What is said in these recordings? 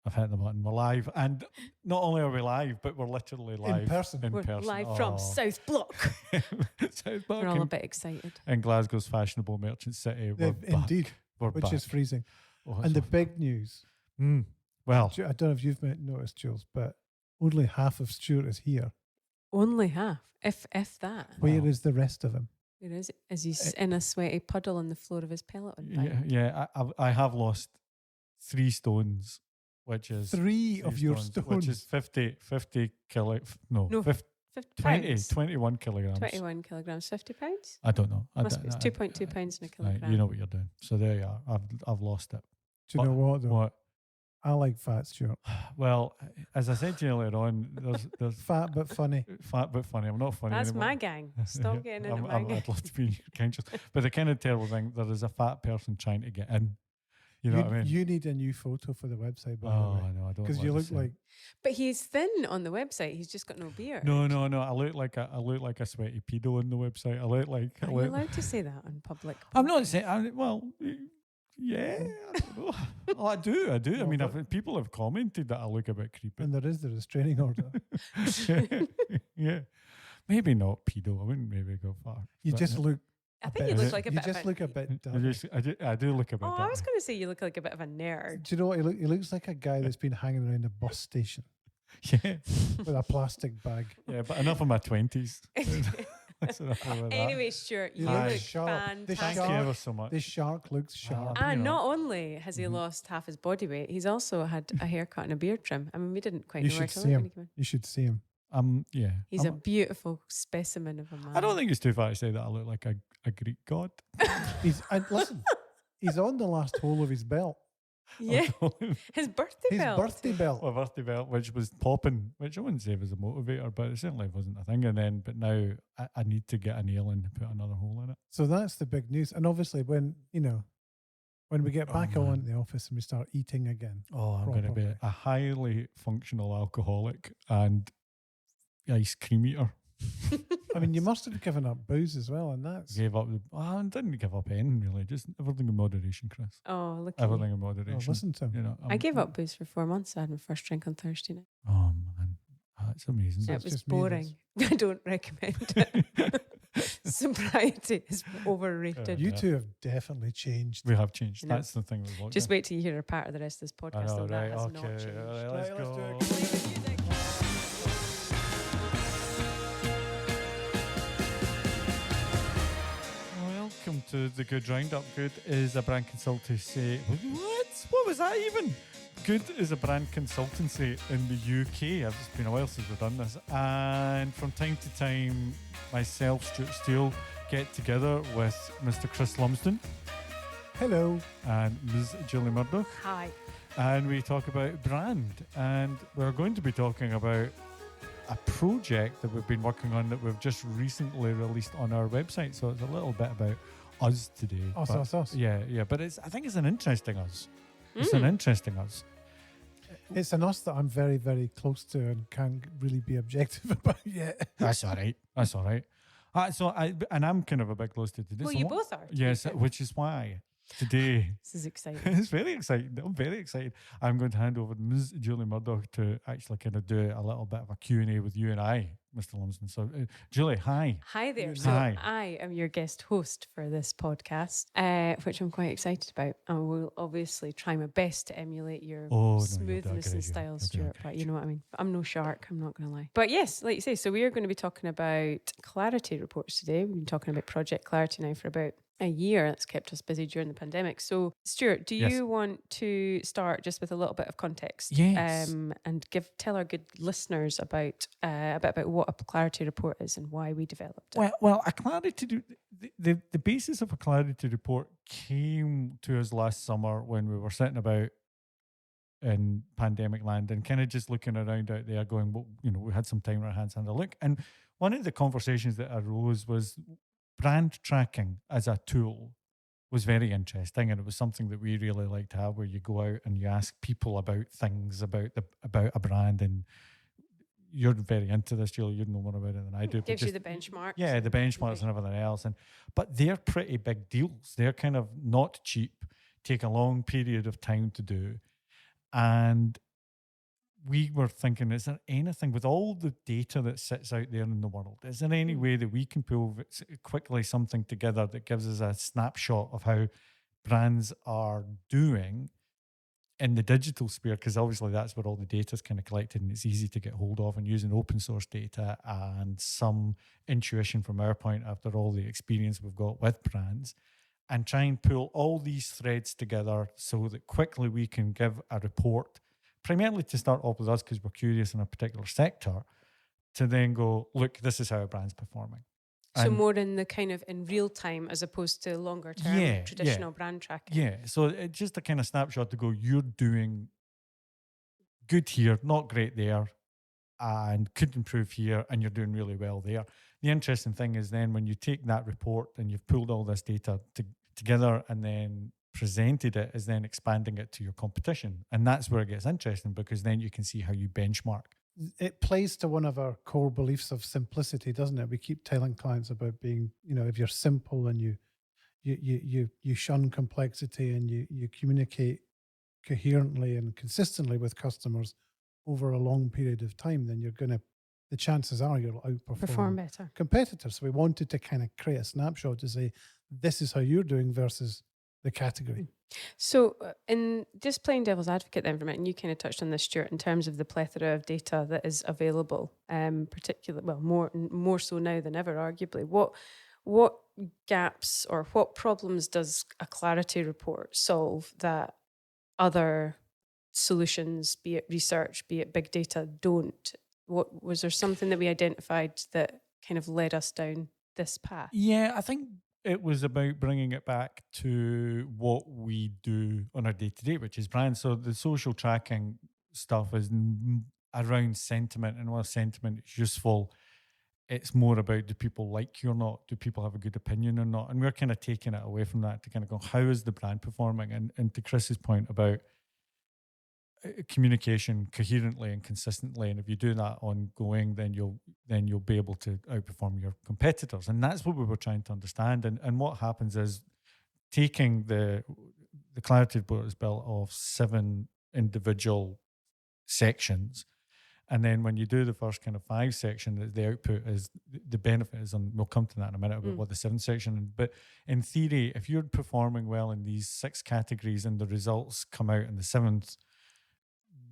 I've hit the button. We're live. And not only are we live, but we're literally live. In person. In We're person. live from South Block. South Block We're all a bit excited. in Glasgow's fashionable merchant city. We're back. Indeed. We're Which back. is freezing. Oh, And the it's big news, well, I don't know if you've noticed, Jules, but only half of Stuart is here. Only half, if that. Where Wow. is the rest of him? It is. Is he in a sweaty puddle on the floor of his peloton bike? yeah. I have lost 3 stones, which is 3 of your stones. which is 50 kilo. No, No, 50, 50 20, pounds. 21 kilograms. 21 kilograms, 50 pounds? I don't know. Must be. It's 2.2 pounds in a kilogram. You know what you're doing. So there you are. I've lost it. Do you know what, though? What? I like fat, Stuart. Well, as I said to you earlier on, there's Fat but funny. fat but funny. I'm not funny That's anymore. my gang. Stop getting into my gang. I'd love to be in your gang. But the kind of terrible thing, there is a fat person trying to get in. You know what I mean? You need a new photo for the website, by oh, the way. I know. I don't. Because you to look say. like... Oh, But he's thin on the website. He's just got no beard. No. I look like a sweaty pedo on the website. I look like. Are you allowed to say that on public? I'm not saying. Yeah, I don't know. Well, I do. I No, mean, but- people have commented that I look a bit creepy. And there is the restraining order. yeah, maybe not pedo. I wouldn't maybe go far. You But just look... I a think bit- you look like a You bit of just a- look a bit... I do look a bit. Oh, I was dirty. going to say you look like a bit of a nerd. Do you know what? He looks like a guy that's been hanging around a bus station Yeah, with a plastic bag. yeah, but enough of my 20s. That's enough of that. Anyway, Stuart, you Hi. look Sharp. The Thank fantastic. you ever so much. The shark looks sharp. you And know. not only has he lost half his body weight, he's also had a haircut and a beard trim. I mean, we didn't quite You know where should to see look him. when he came in. You should see him. Yeah. He's a beautiful specimen of a man. I don't think it's too far to say that I look like a Greek god. Listen, he's on the last hole of his belt. Yeah, his birthday His belt. birthday belt. My birthday belt, which was popping, which I wouldn't say was a motivator, but it certainly wasn't a thing. And then, but now I need to get a nail in and put another hole in it. So that's the big news. And obviously, when we get back man. on the office and we start eating again, Oh, I'm going to be Probably. a highly functional alcoholic and ice cream eater. I mean, you must have given up booze as well, and that's Gave up. I didn't give up anything really. Just everything in moderation, Chris. Oh, look at Everything you. in oh, moderation. listen to him. You know, I gave up booze for 4 months. I had my first drink on Thursday night. Oh man, that's amazing. So It it's was just me boring. I don't recommend it. Sobriety is overrated. You Yeah. two have definitely changed. We have changed. No. That's the thing with lockdown. Just wait till you hear a part of the rest of this I podcast. know, though, right? that has Okay, not changed. all right, let's Right, let's do go. it. Play the music. Welcome to the Good Roundup. Good is a brand consultancy. What? What was that even? Good is a brand consultancy in the UK. It's been a while since we've done this. And from time to time, myself, Stuart Steele, get together with Mr. Chris Lumsden Hello. and Ms. Julie Murdoch. Hi. And we talk about brand. And we're going to be talking about a project that we've been working on that we've just recently released on our website. So it's a little bit about us today. but- Us. Yeah. But I think it's an interesting us. It's an interesting us. It's an us that I'm very, very close to and can't really be objective about yet. That's all right. That's all right. I'm kind of a bit close to today. Well, so you what- both are. to be Yes, fair. which is why today This is exciting. it's very exciting. I'm very excited. I'm going to hand over to Ms. Julie Murdoch to actually kind of do a little bit of a Q&A with you and I, Mr. Lumsden. So, Julie, hi. Hi there. So Hi. I am your guest host for this podcast, which I'm quite excited about. I will obviously try my best to emulate your Oh, no, you'll do a smoothness and great job. style, You'll do a Stuart. great But you know what I mean. I'm no shark. I'm not going to lie. But yes, like you say, so we are going to be talking about clarity reports today. We've been talking about Project Clarity now for about a year. That's kept us busy during the pandemic. So, Stuart, do Yes. you want to start just with a little bit of context? Yes. And tell our good listeners about a bit about what a clarity report is and why we developed it. Well, a clarity the basis of a clarity report came to us last summer when we were sitting about in pandemic land and kind of just looking around out there going, well, we had some time on our hands and a look. And one of the conversations that arose was brand tracking as a tool was very interesting, and it was something that we really like to have, where you go out and you ask people about things about a brand. And you're very into this, Julie. You know more about it than I do. but Gives you just- the benchmarks. yeah, the benchmarks and everything else. But they're pretty big deals. They're kind of not cheap, take a long period of time to do. And we were thinking, is there anything with all the data that sits out there in the world? Is there any way that we can pull quickly something together that gives us a snapshot of how brands are doing in the digital sphere? Because obviously that's where all the data is kind of collected and it's easy to get hold of, and using open source data and some intuition from our point after all the experience we've got with brands, and try and pull all these threads together so that quickly we can give a report, primarily to start off with us because we're curious in a particular sector, to then go, look, this is how a brand's performing. So more in the kind of in real time as opposed to longer term traditional brand tracking. Yeah. So it's just a kind of snapshot to go, you're doing good here, not great there, and could improve here, and you're doing really well there. The interesting thing is then when you take that report and you've pulled all this data together and then presented it, is then expanding it to your competition. And that's where it gets interesting, because then you can see how you benchmark. It plays to one of our core beliefs of simplicity, doesn't it? We keep telling clients about being, if you're simple and you shun complexity and you communicate coherently and consistently with customers over a long period of time, then the chances are you'll outperform better competitors. So we wanted to kind of create a snapshot to say, this is how you're doing versus the category. So in just playing devil's advocate then for a minute, and you kind of touched on this, Stuart, in terms of the plethora of data that is available, more so now than ever, arguably. What gaps or what problems does a Clarity report solve that other solutions, be it research, be it big data, don't? What was there something that we identified that kind of led us down this path? Yeah, I think it was about bringing it back to what we do on our day-to-day, which is brands. So the social tracking stuff is around sentiment, and while sentiment is useful, it's more about, do people like you or not? Do people have a good opinion or not? And we're kind of taking it away from that to kind of go, how is the brand performing? And to Chris's point about communication coherently and consistently, and if you do that ongoing, then you'll be able to outperform your competitors. And that's what we were trying to understand. And what happens is, taking the Clarity report is built of 7 individual sections, and then when you do the first kind of 5 section, the output is the benefit is, and we'll come to that in a minute about what the 7th section. But in theory, if you're performing well in these 6 categories and the results come out in the 7th,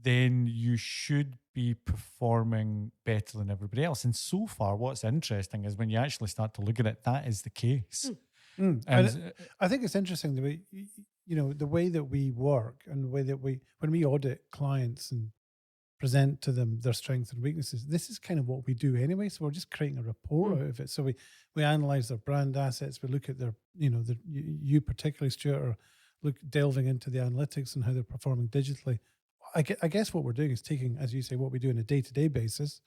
then you should be performing better than everybody else. And so far, what's interesting is when you actually start to look at it, that is the case. And I think it's interesting the way, the way that we work and the way that when we audit clients and present to them their strengths and weaknesses, this is kind of what we do anyway. So we're just creating a report out of it. So we analyze their brand assets. We look at their, you particularly, Stuart, are delving into the analytics and how they're performing digitally. I guess what we're doing is taking, as you say, what we do on a day-to-day basis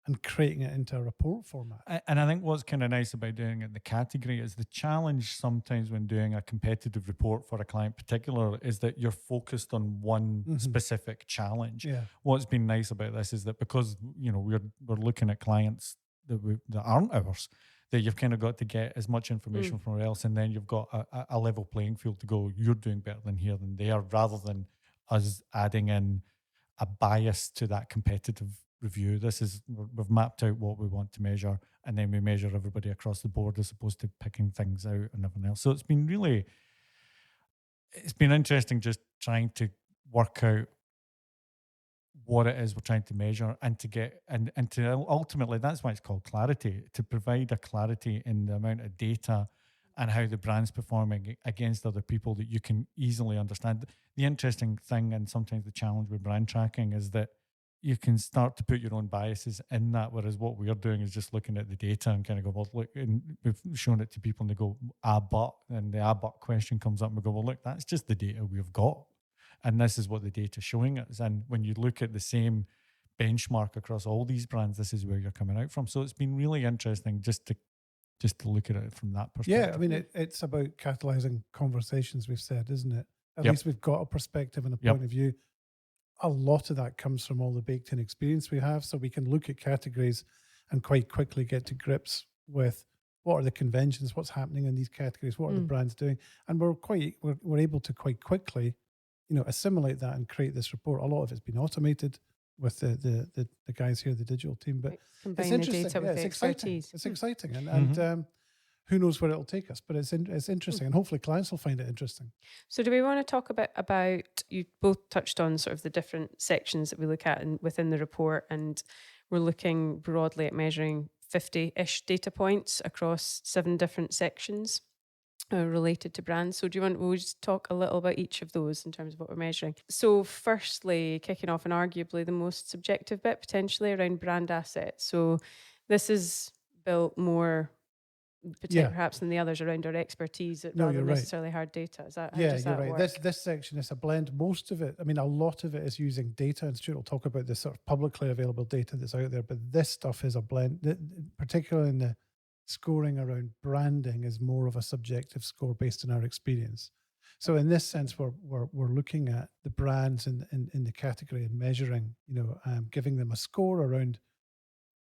and creating it into a report format. And I think what's kind of nice about doing it in the category is the challenge sometimes when doing a competitive report for a client particular is that you're focused on one specific challenge. Yeah. What's been nice about this is that because, we're looking at clients that aren't ours, that you've kind of got to get as much information from else, and then you've got a level playing field to go, you're doing better than here than there, rather than us adding in a bias to that competitive review. We've mapped out what we want to measure, and then we measure everybody across the board as opposed to picking things out and everything else. So it's been interesting just trying to work out what it is we're trying to measure, and to get and to ultimately, that's why it's called Clarity, to provide a clarity in the amount of data and how the brand's performing against other people that you can easily understand. The interesting thing, and sometimes the challenge with brand tracking, is that you can start to put your own biases in that, whereas what we're doing is just looking at the data and kind of go, well, look, and we've shown it to people and they go, but, and the but question comes up and we go, well, look, that's just the data we've got. And this is what the data is showing us. And when you look at the same benchmark across all these brands, this is where you're coming out from. So it's been really interesting just to look at it from that perspective. Yeah, I mean, it's about catalyzing conversations, we've said, isn't it? At least we've got a perspective and a point of view. A lot of that comes from all the baked-in experience we have, so we can look at categories and quite quickly get to grips with what are the conventions, what's happening in these categories, what are the brands doing, and we're able to quite quickly, assimilate that and create this report. A lot of it's been automated, with the guys here, the digital team. But Right. it's Combine the interesting. data Yeah, with it's the exciting. expertise. It's exciting, and Mhm. who knows where it'll take us? But it's interesting, and hopefully clients will find it interesting. So, do we want to talk about you both touched on sort of the different sections that we look at within the report, and we're looking broadly at measuring 50-ish data points across 7 different sections related to brands. So, we'll just talk a little about each of those in terms of what we're measuring. So, firstly, kicking off and arguably the most subjective bit potentially around brand assets. So, this is built more Yeah. perhaps than the others around our expertise No, rather you're than right. necessarily hard data. Is that how Yeah, does you're that right. work? This section is a blend. Most of it, I mean, a lot of it is using data, and Stuart will talk about the sort of publicly available data that's out there. But this stuff is a blend, particularly in the scoring around branding, is more of a subjective score based on our experience. So in this sense, we're looking at the brands in the category and measuring, giving them a score around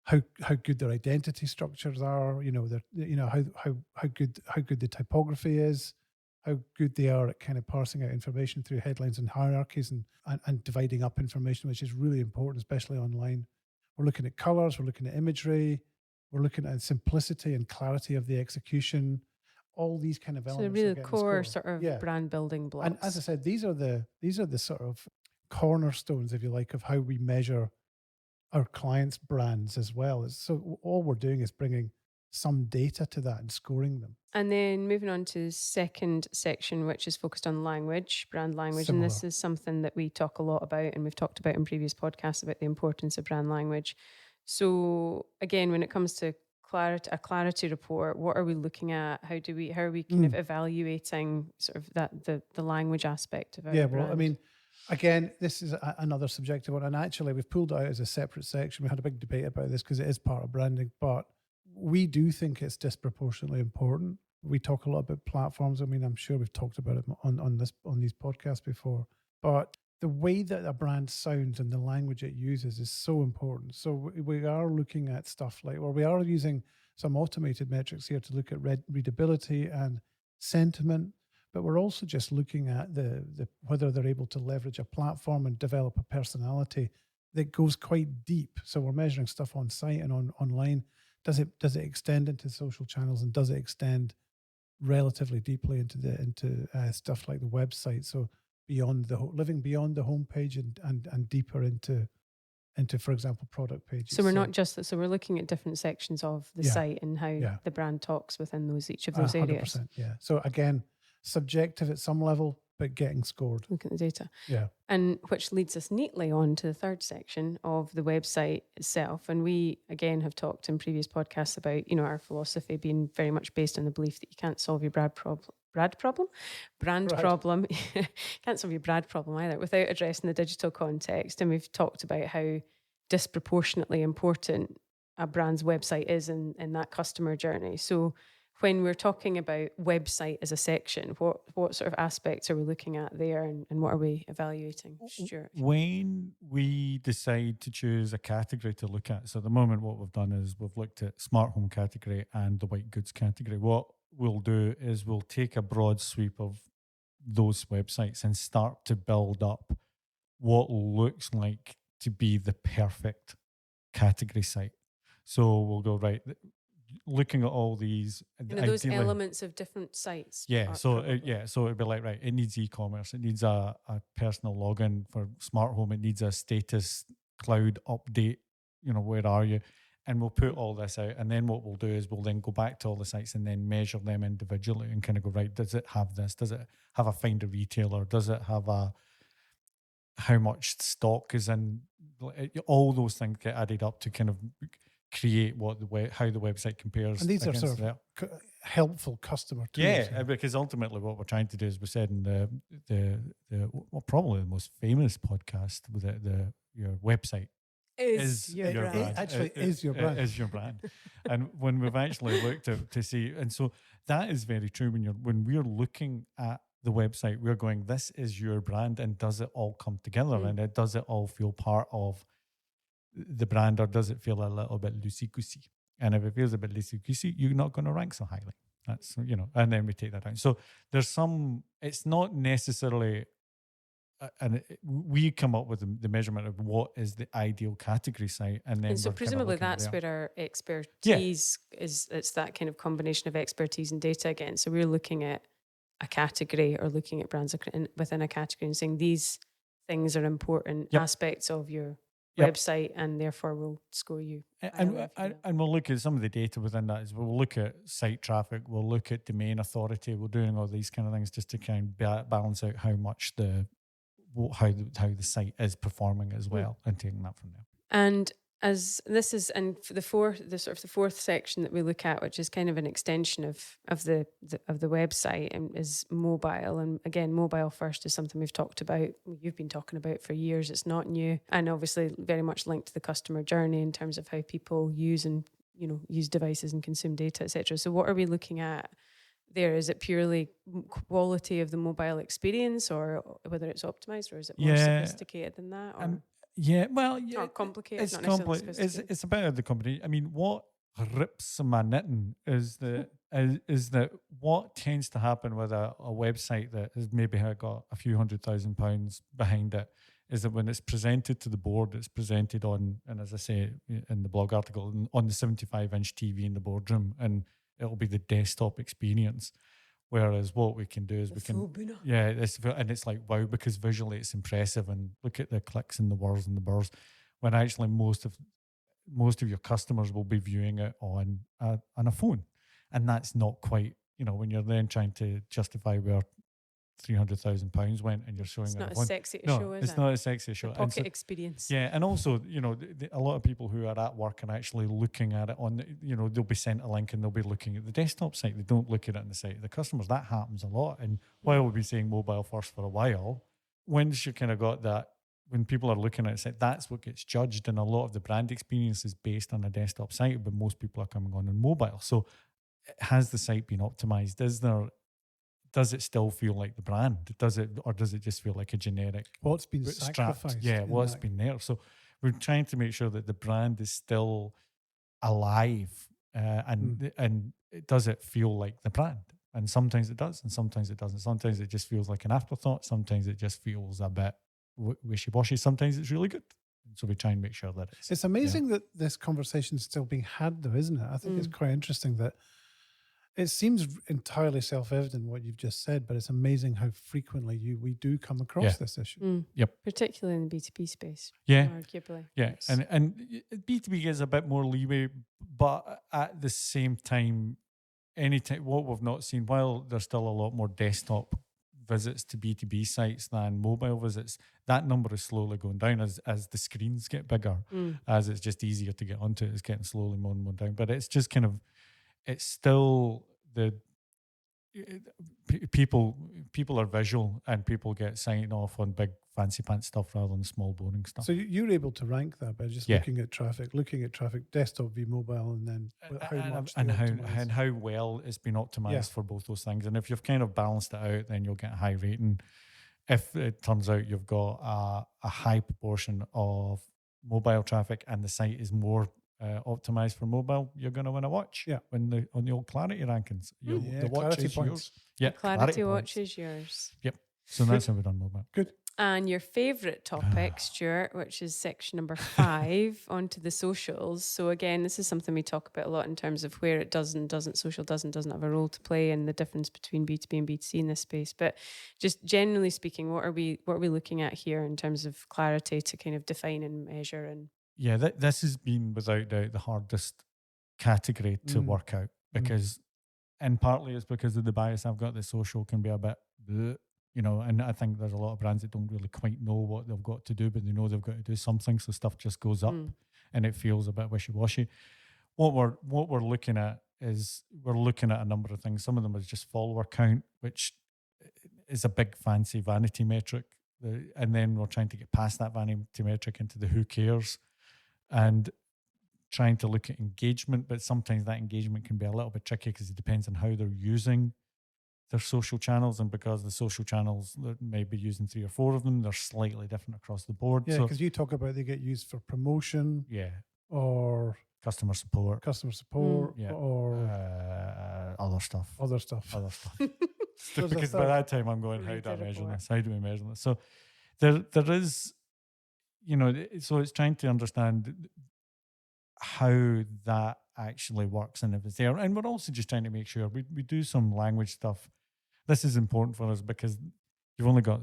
how good their identity structures are, how good the typography is, how good they are at kind of parsing out information through headlines and hierarchies and dividing up information, which is really important, especially online. We're looking at colors, we're looking at imagery, we're looking at simplicity and clarity of the execution. All these kind of So the elements are real getting core scored. sort of Yeah. brand building blocks. And as I said, these are the sort of cornerstones, if you like, of how we measure our clients' brands as well. So all we're doing is bringing some data to that and scoring them. And then moving on to the second section, which is focused on language, brand language. And this Similar. is something that we talk a lot about, and we've talked about in previous podcasts about the importance of brand language. So again, when it comes to a clarity report, what are we looking at? How are we kind of evaluating sort of the language aspect of our Yeah, brand? well, I mean, again, this is another subjective one. And actually, we've pulled it out as a separate section. We had a big debate about this because it is part of branding, but we do think it's disproportionately important. We talk a lot about platforms. I mean, I'm sure we've talked about it on these podcasts before, but the way that a brand sounds and the language it uses is so important. So we are looking at stuff like, or we are using some automated metrics here to look at readability and sentiment, but we're also just looking at the whether they're able to leverage a platform and develop a personality that goes quite deep. So we're measuring stuff on site and online. Does it extend into social channels, and does it extend relatively deeply into stuff like the website? So beyond living beyond the homepage and deeper into, for example, product pages. So we're not just so we're looking at different sections of the Yeah. site and how Yeah. the brand talks within each of those areas. 100%. Yeah. So again, subjective at some level, but getting scored. Look at the data. Yeah. And which leads us neatly on to the third section of the website itself. And we, again, have talked in previous podcasts about, our philosophy being very much based on the belief that you can't solve your brand problem. Can't solve your brand problem either without addressing the digital context. And we've talked about how disproportionately important a brand's website is in that customer journey. So when we're talking about website as a section, what sort of aspects are we looking at there, and what are we evaluating, Stuart? When we decide to choose a category to look at, so at the moment what we've done is we've looked at smart home category and the white goods category. What we'll do is we'll take a broad sweep of those websites and start to build up what looks like to be the perfect category site. So we'll go, right, looking at all these, Those elements of different sites. Yeah, so it'd be like, right, it needs e-commerce, it needs a personal login for smart home, it needs a status cloud update, where are you? And we'll put all this out, and then what we'll do is we'll then go back to all the sites and then measure them individually and kind of go, right, does it have this? Does it have a find a retailer? Does it have how much stock is in? All those things get added up to kind of create how the website compares. And these are sort that. of helpful customer tools. Yeah, because ultimately what we're trying to do, as we said in probably the most famous podcast, was your website is your brand. It actually is your brand. It is your brand. And when we've actually looked to see, and so that is very true when we're looking at the website, we're going, this is your brand, and does it all come together, and does it all feel part of the brand, or does it feel a little bit loosey-goosey? And if it feels a bit loosey-goosey, you're not going to rank so highly. That's, and then we take that down. So there's it's not necessarily we come up with the measurement of what is the ideal category site, and then And so we're kind of presumably looking at that's there. where our expertise is. It's that kind of combination of expertise and data again. So we're looking at a category or looking at brands within a category and saying these things are important Yep. aspects of your Yep. website, and therefore we'll score you. And we'll look at some of the data within that. We'll look at site traffic, we'll look at domain authority, we're doing all these kind of things just to kind of balance out how much how the site is performing as well, and taking that from there. And as this is, and for the fourth section that we look at, which is kind of an extension of the website, and is mobile. And again, mobile first is something we've talked about. You've been talking about for years. It's not new, and obviously very much linked to the customer journey in terms of how people use devices and consume data, etc. So what are we looking at there? Is it purely quality of the mobile experience, or whether it's optimized, or is it more sophisticated than that? Or Or complicated. It's complicated. It's about the company. I mean, what rips my knitting is that what tends to happen with a website that has maybe got a few £100,000 behind it is that when it's presented to the board, it's presented on, and as I say in the blog article, on the 75-inch TV in the boardroom, and it'll be the desktop experience. Whereas what we can do is it's like, wow, because visually it's impressive, and look at the clicks and the whirs and the burrs, when actually most of your customers will be viewing it on a phone, and that's not quite, when you're then trying to justify where £300,000 went, and you're showing it's it not on as phone. sexy a No, show, is it's it? not a sexy show. The pocket experience. Yeah, and also, a lot of people who are at work are actually looking at it on, they'll be sent a link and they'll be looking at the desktop site. They don't look at it on the site of the customers. That happens a lot. And while we've been saying mobile first for a while, once you kind of got that, when people are looking at it, that's what gets judged. And a lot of the brand experience is based on a desktop site, but most people are coming on mobile. So has the site been optimized? Does it still feel like the brand? Or does it just feel like a generic? What's been sacrificed? Yeah, what's been there. So we're trying to make sure that the brand is still alive, and does it feel like the brand? And sometimes it does, and sometimes it doesn't. Sometimes it just feels like an afterthought. Sometimes it just feels a bit wishy-washy. Sometimes it's really good. So we try and make sure that it's amazing that this conversation is still being had, though, isn't it? I think it's quite interesting that it seems entirely self-evident what you've just said, but it's amazing how frequently we do come across this issue. Yep. Particularly in the B2B space. Yeah. Arguably. Yeah. And B2B gives a bit more leeway, but at the same time, what we've not seen, while there's still a lot more desktop visits to B2B sites than mobile visits, that number is slowly going down as the screens get bigger, as it's just easier to get onto it. It's getting slowly more and more down. But it's just kind of, it's still people are visual, and people get signed off on big fancy pants stuff rather than small boring stuff. So you're able to rank that by just looking at traffic, desktop v mobile, and then how well it's been optimized for both those things. And if you've kind of balanced it out, then you'll get a high rating. If it turns out you've got a high proportion of mobile traffic and the site is more optimized for mobile, you're going to win a watch. Yeah. On the old Clarity rankings, the watch Clarity is points. yours. Yeah, Clarity watch is yours. Yep. So that's how we've done mobile. Good. And your favourite topic, Stuart, which is section number 5, onto the socials. So again, this is something we talk about a lot in terms of where it does and doesn't, social does and doesn't have a role to play, and the difference between B2B and B2C in this space. But just generally speaking, what are we looking at here in terms of clarity to kind of define and measure? And yeah, this has been without doubt the hardest category to work out, because, and partly it's because of the bias I've got, that social can be a bit bleh, and I think there's a lot of brands that don't really quite know what they've got to do, but they know they've got to do something, so stuff just goes up and it feels a bit wishy-washy. What we're looking at is we're looking at a number of things. Some of them is just follower count, which is a big fancy vanity metric, and then we're trying to get past that vanity metric into the who cares, and trying to look at engagement, but sometimes that engagement can be a little bit tricky because it depends on how they're using their social channels, and because the social channels may be using 3 or 4 of them, they're slightly different across the board. Yeah, because you talk about they get used for promotion, or customer support, or other stuff. Other stuff. Because by that time I'm going, how do I measure this? How do we measure this? So there is, so it's trying to understand how that actually works and if it's there. And we're also just trying to make sure we do some language stuff. This is important for us because you've only got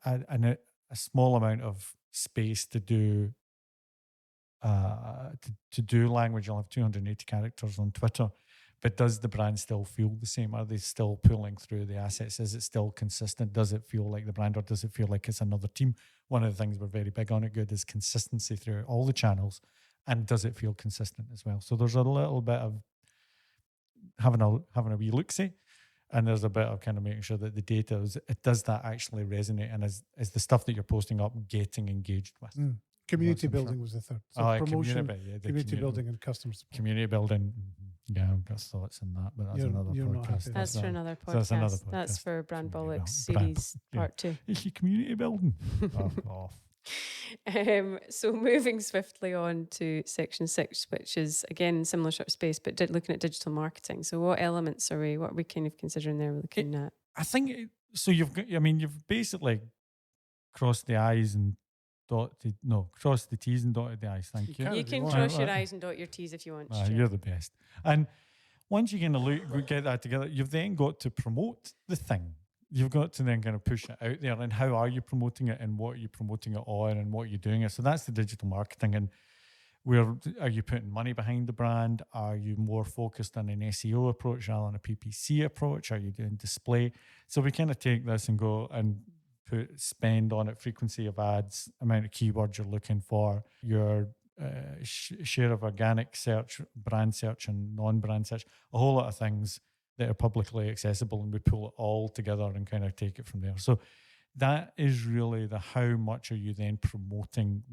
a small amount of space to do to do language. You'll have 280 characters on Twitter, but does the brand still feel the same? Are they still pulling through the assets? Is it still consistent? Does it feel like the brand, or does it feel like it's another team? One of the things we're very big on at Good is consistency through all the channels, and does it feel consistent as well? So there's a little bit of having a wee look-see, and there's a bit of kind of making sure that the data does that actually resonate, and is the stuff that you're posting up getting engaged with. Community building was the third. So promotion, community building, and customer support. Community building, I've got thoughts in that, but that's another podcast. That's for another podcast. So that's another podcast. That's for Brand Bollocks series part 2. Is your community building? Off. So moving swiftly on to section 6, which is again similar sort of space, but looking at digital marketing. So what elements what are we kind of considering there? We're looking at. I think so. You've basically crossed the I's and cross the T's and dotted the I's. Thank you. You can cross your I's and dot your T's if you want. You're the best. And once you get that together, you've then got to promote the thing. You've got to then kind of push it out there. And how are you promoting it, and what are you promoting it on, and what are you doing it? So that's the digital marketing. And are you putting money behind the brand? Are you more focused on an SEO approach rather than a PPC approach? Are you doing display? So we kind of take this and go and spend on it, frequency of ads, amount of keywords you're looking for, your share of organic search, brand search, and non-brand search, a whole lot of things that are publicly accessible, and we pull it all together and kind of take it from there. So that is really how much are you then promoting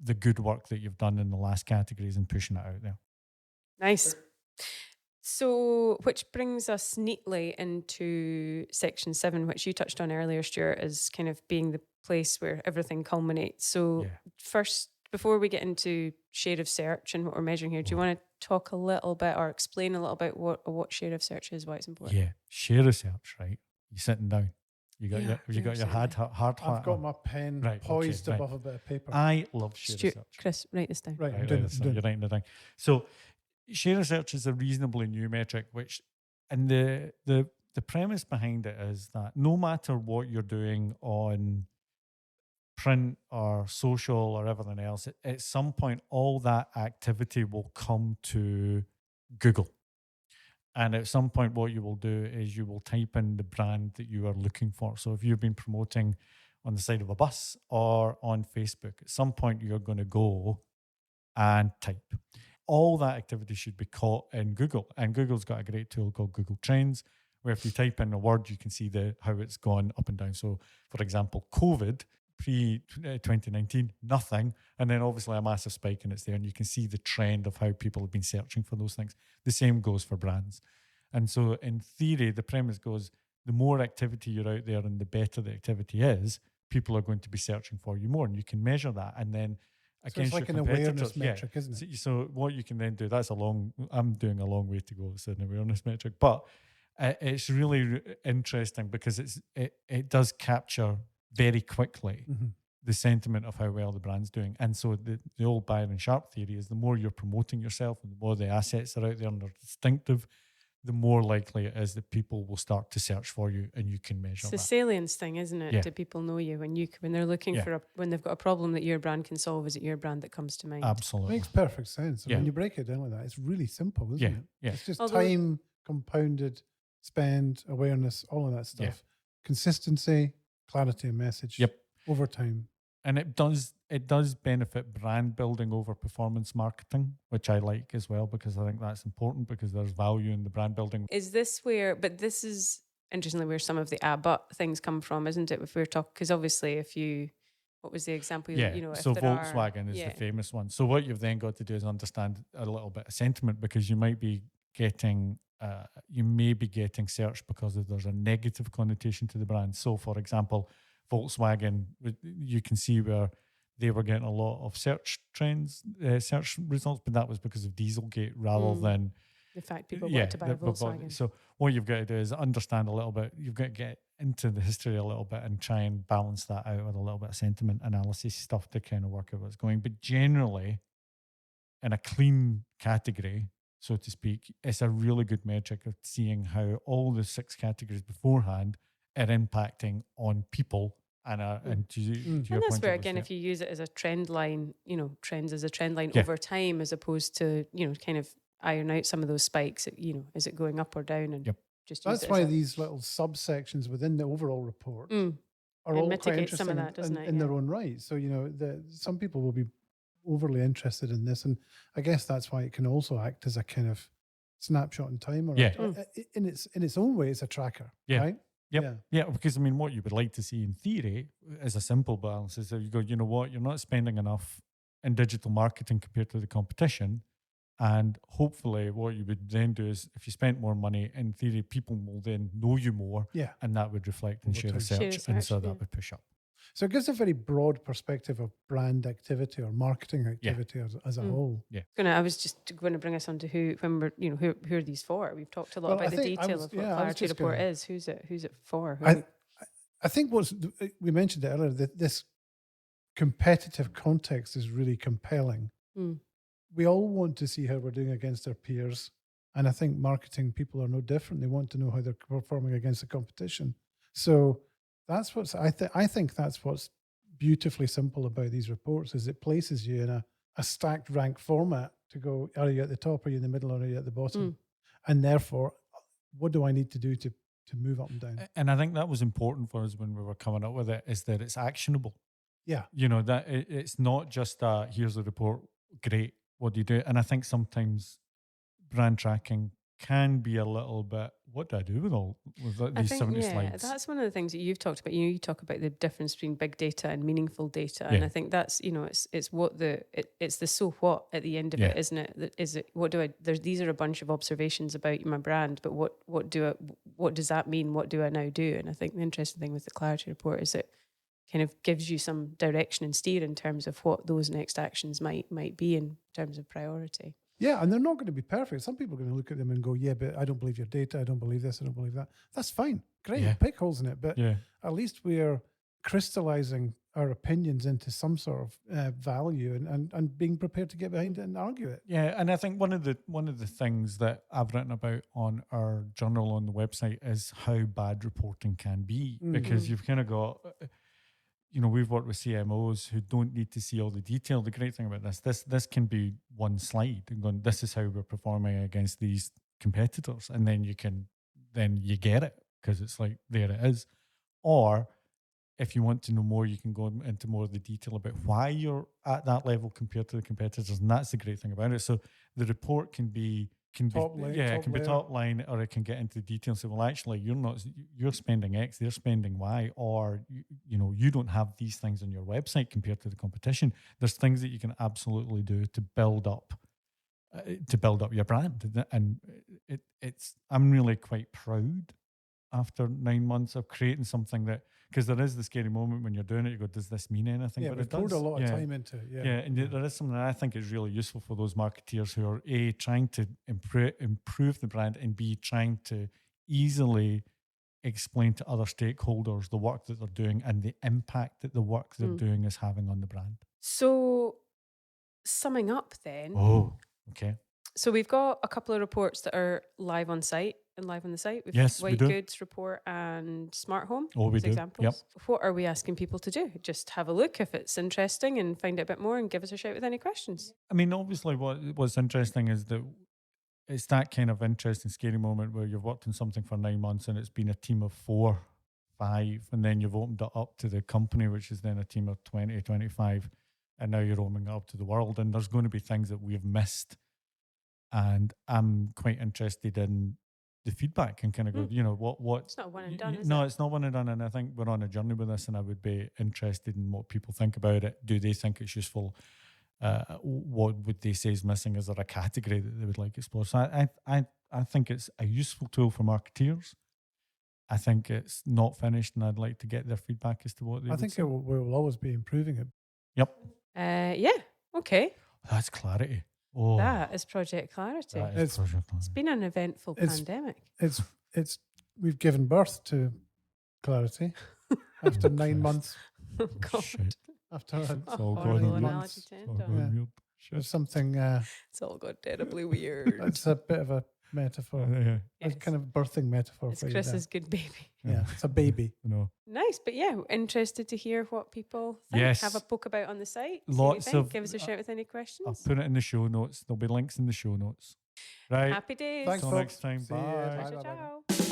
the good work that you've done in the last categories and pushing it out there. Nice. So, which brings us neatly into section 7, which you touched on earlier, Stuart, as kind of being the place where everything culminates. So, first, before we get into share of search and what we're measuring here, do you want to talk a little bit or explain a little bit what share of search is, why it's important? Yeah, share of search, right? You're sitting down. You got your hard I've got my pen poised above a bit of paper. I love share of search. Chris, write this down. You're writing it down. So share of search is a reasonably new metric, and the premise behind it is that no matter what you're doing on print or social or everything else, at some point all that activity will come to Google. And at some point what you will do is you will type in the brand that you are looking for. So if you've been promoting on the side of a bus or on Facebook, at some point you're going to go and type. All that activity should be caught in Google. And Google's got a great tool called Google Trends, where if you type in a word, you can see how it's gone up and down. So, for example, COVID, pre-2019, nothing. And then obviously a massive spike, and it's there. And you can see the trend of how people have been searching for those things. The same goes for brands. And so in theory, the premise goes, the more activity you're out there and the better the activity is, people are going to be searching for you more. And you can measure that. And then so it's like an awareness metric, isn't it? So what you can then do, I'm doing a long way to go. It's an awareness metric, but it's really interesting because it does capture very quickly the sentiment of how well the brand's doing. And so the old Byron Sharp theory is the more you're promoting yourself and the more the assets are out there and they're distinctive, the more likely it is that people will start to search for you, and you can measure that. It's the salience thing, isn't it? Yeah. Do people know you when they're looking when they've got a problem that your brand can solve? Is it your brand that comes to mind? Absolutely. Makes perfect sense. When you break it down like that, it's really simple, isn't it? Yeah. It's just time, compounded, spend, awareness, all of that stuff. Yeah. Consistency, clarity of message. Yep. Over time. And it does benefit brand building over performance marketing, which I like as well, because I think that's important because there's value in the brand building. Is this this is interestingly where some of the but things come from, isn't it? If we're talking, because obviously what was the example? So Volkswagen is the famous one. So what you've then got to do is understand a little bit of sentiment, because you might be getting searched because there's a negative connotation to the brand. So for example, Volkswagen, you can see where they were getting a lot of search results, but that was because of Dieselgate rather than The fact people want to buy a Volkswagen. So what you've got to do is understand a little bit. You've got to get into the history a little bit and try and balance that out with a little bit of sentiment analysis stuff to kind of work out what's going. But generally, in a clean category, so to speak, it's a really good metric of seeing how all the 6 categories beforehand are impacting on people. And to your and that's point, where, again, if you use it as a trend line, trends as a trend line over time, as opposed to, kind of iron out some of those spikes, is it going up or down? And just use that's why these little subsections within the overall report are all quite interesting some of that, doesn't it? in their own right. So, some people will be overly interested in this. And I guess that's why it can also act as a kind of snapshot in time. Or in its own way, it's a tracker, right? Yeah, because what you would like to see in theory is a simple balance is that you go, you know what, you're not spending enough in digital marketing compared to the competition. And hopefully what you would then do is if you spent more money, in theory, people will then know you more. Yeah. And that would reflect in share of search. And so that would push up. So it gives a very broad perspective of brand activity or marketing activity as a whole. Yeah. I was just going to bring us on to who are these for? We've talked a lot about the detail of what Clarity Report is. Who's it for? I think we mentioned it earlier, that this competitive context is really compelling. We all want to see how we're doing against our peers. And I think marketing people are no different. They want to know how they're performing against the competition. So that's I think that's what's beautifully simple about these reports, is it places you in a stacked rank format to go, are you at the top, are you in the middle, or are you at the bottom? And therefore, what do I need to do to move up and down? And I think that was important for us when we were coming up with it, is that it's actionable. Yeah. That it's not just here's the report, great, what do you do? And I think sometimes brand tracking can be a little bit, what do I do with these 70 slides? That's one of the things that you've talked about. You talk about the difference between big data and meaningful data, and I think that's it's the so what at the end of it, isn't it? Is it what do I? These are a bunch of observations about my brand, but what does that mean? What do I now do? And I think the interesting thing with the Clarity Report is it kind of gives you some direction and steer in terms of what those next actions might be in terms of priority. Yeah, and they're not going to be perfect. Some people are going to look at them and go, yeah, but I don't believe your data. I don't believe this. I don't believe that. That's fine. Great. Pick holes in it. But at least we're crystallizing our opinions into some sort of value and being prepared to get behind it and argue it. Yeah, and I think one of the things that I've written about on our journal on the website is how bad reporting can be, because you've kind of got... we've worked with CMOs who don't need to see all the detail. The great thing about this can be one slide and going, this is how we're performing against these competitors. And then you get it because it's like, there it is. Or if you want to know more, you can go into more of the detail about why you're at that level compared to the competitors. And that's the great thing about it. So the report can be top line, or it can get into the detail and say, well, actually, you're spending X, they're spending Y, or you don't have these things on your website compared to the competition. There's things that you can absolutely do to build up your brand, and I'm really quite proud after 9 months of creating something that, because there is the scary moment when you're doing it, you go, does this mean anything? Yeah, but we've poured a lot of time into it. Yeah, and there is something that I think is really useful for those marketeers who are A, trying to improve the brand, and B, trying to easily explain to other stakeholders the work that they're doing and the impact that the work they're doing is having on the brand. So, summing up then. Oh, okay. So we've got a couple of reports that are live on the site. We've White Goods Report and Smart Home. Oh, we as do. Examples. Yep. What are we asking people to do? Just have a look if it's interesting and find out a bit more and give us a shout with any questions. I mean, obviously what's interesting is that it's that kind of interesting, scary moment where you've worked on something for 9 months and it's been a team of 4, 5, and then you've opened it up to the company, which is then a team of 20, 25, and now you're opening it up to the world. And there's going to be things that we've missed. And I'm quite interested in the feedback and kind of go, what... It's not one and done, is it? No, it's not one and done. And I think we're on a journey with this, and I would be interested in what people think about it. Do they think it's useful? What would they say is missing? Is there a category that they would like to explore? So I think it's a useful tool for marketeers. I think it's not finished, and I'd like to get their feedback as to what they would say. We'll always be improving it. Yep. Yeah. Okay. That's clarity. Oh, That is Project Clarity. that It's- is Project It's Clarity. been an eventful It's- pandemic. It's we've given birth to clarity after Oh, 9 Christ. months. Oh, God. Shit. After Oh, It's all horrible going weird. analogy It's to all end on. going Yeah. weird. there's Shit. something. It's all got terribly weird. It's a bit of a metaphor, Yeah, a Yes. kind of birthing metaphor It's for you there. Chris's good baby. Yeah, it's a baby. no. Nice, but yeah, interested to hear what people think. Yes. Have a poke about on the site. see what you Lots think. of- Give us a shout with any I'll questions. put it in the show notes. There'll be links in the show notes. Right. Happy days. Thanks, Till folks. next time. See ya. Bye. Bye. Ciao, Bye. ciao.